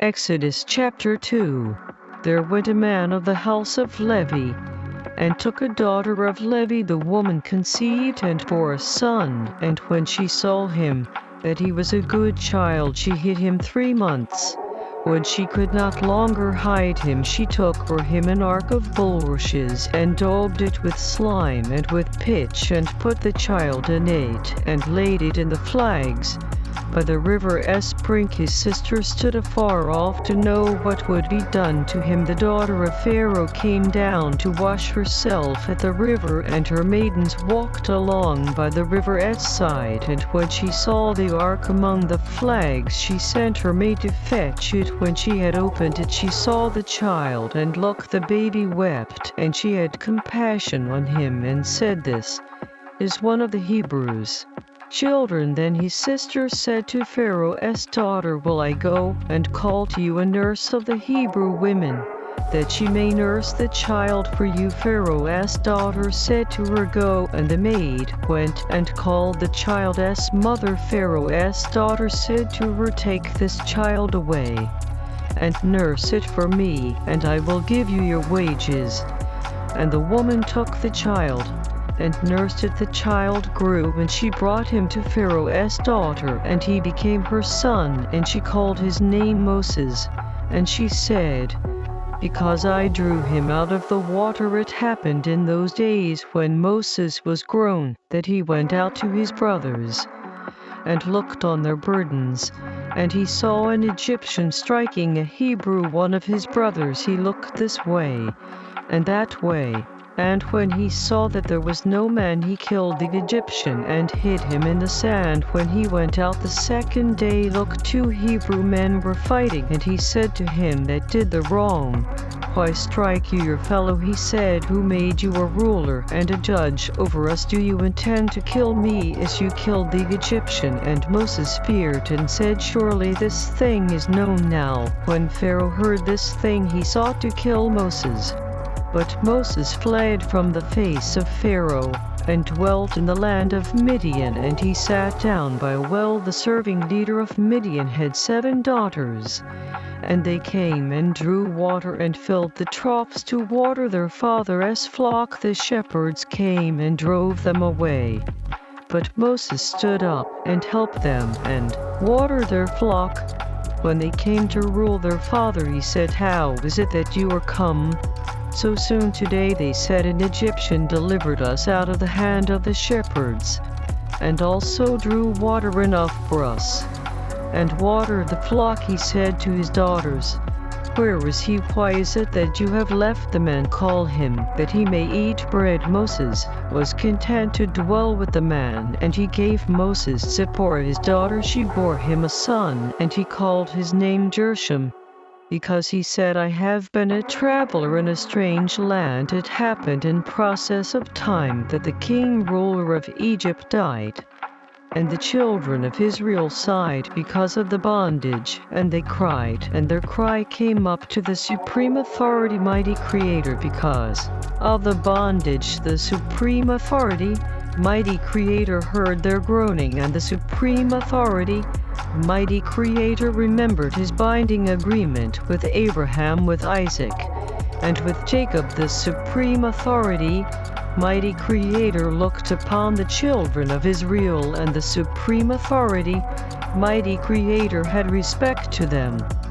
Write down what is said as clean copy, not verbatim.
Exodus chapter 2. There went a man of the house of Levi, and took a daughter of Levi. The woman conceived and bore a son, and when she saw him, that he was a good child, she hid him 3 months. When she could not longer hide him, she took for him an ark of bulrushes, and daubed it with slime and with pitch, and put the child in it, and laid it in the flags. By the river Sprink. His sister stood afar off to know what would be done to him. The daughter of Pharaoh came down to wash herself at the river, and her maidens walked along by the river side. And when she saw the ark among the flags, she sent her maid to fetch it. When she had opened it, she saw the child, and look, the baby wept. And she had compassion on him, and said, "This is one of the Hebrews' children." Then his sister said to Pharaoh's daughter, "Will I go and call to you a nurse of the Hebrew women, that she may nurse the child for you?" Pharaoh's daughter said to her, "Go." And the maid went and called the child's mother. Pharaoh's daughter said to her, "Take this child away, and nurse it for me, and I will give you your wages." And the woman took the child, and nursed it. The child grew, and she brought him to Pharaoh's daughter, and he became her son, and she called his name Moses. And she said, "Because I drew him out of the water." It happened in those days, when Moses was grown, that he went out to his brothers, and looked on their burdens. And he saw an Egyptian striking a Hebrew, one of his brothers. He looked this way and that way, and when he saw that there was no man, he killed the Egyptian and hid him in the sand. When he went out the second day, look, 2 Hebrew men were fighting. And he said to him that did the wrong, "Why strike you your fellow?" He said, "Who made you a ruler and a judge over us? Do you intend to kill me as you killed the Egyptian?" And Moses feared and said, "Surely this thing is known now." When Pharaoh heard this thing, he sought to kill Moses. But Moses fled from the face of Pharaoh, and dwelt in the land of Midian. And he sat down by a well. The serving leader of Midian had 7 daughters. And they came and drew water, and filled the troughs to water their father's flock. The shepherds came and drove them away. But Moses stood up and helped them, and watered their flock. When they came to rule their father, he said, "How is it that you are come so soon today?" They said, "An Egyptian delivered us out of the hand of the shepherds, and also drew water enough for us, and watered the flock." He said to his daughters, "Where is he? Why is it that you have left the man? Call him, that he may eat bread." Moses was content to dwell with the man, and he gave Moses Zipporah his daughter. She bore him a son, and he called his name Gershom, because he said, "I have been a traveler in a strange land." It happened in process of time that the king ruler of Egypt died, and the children of Israel sighed because of the bondage, and they cried, and their cry came up to the supreme authority, mighty Creator, because of the bondage. The supreme authority, mighty Creator, heard their groaning, and the supreme authority, mighty Creator, remembered his binding agreement with Abraham, with Isaac, and with Jacob. The supreme authority, mighty Creator, looked upon the children of Israel, and the supreme authority, mighty Creator, had respect to them.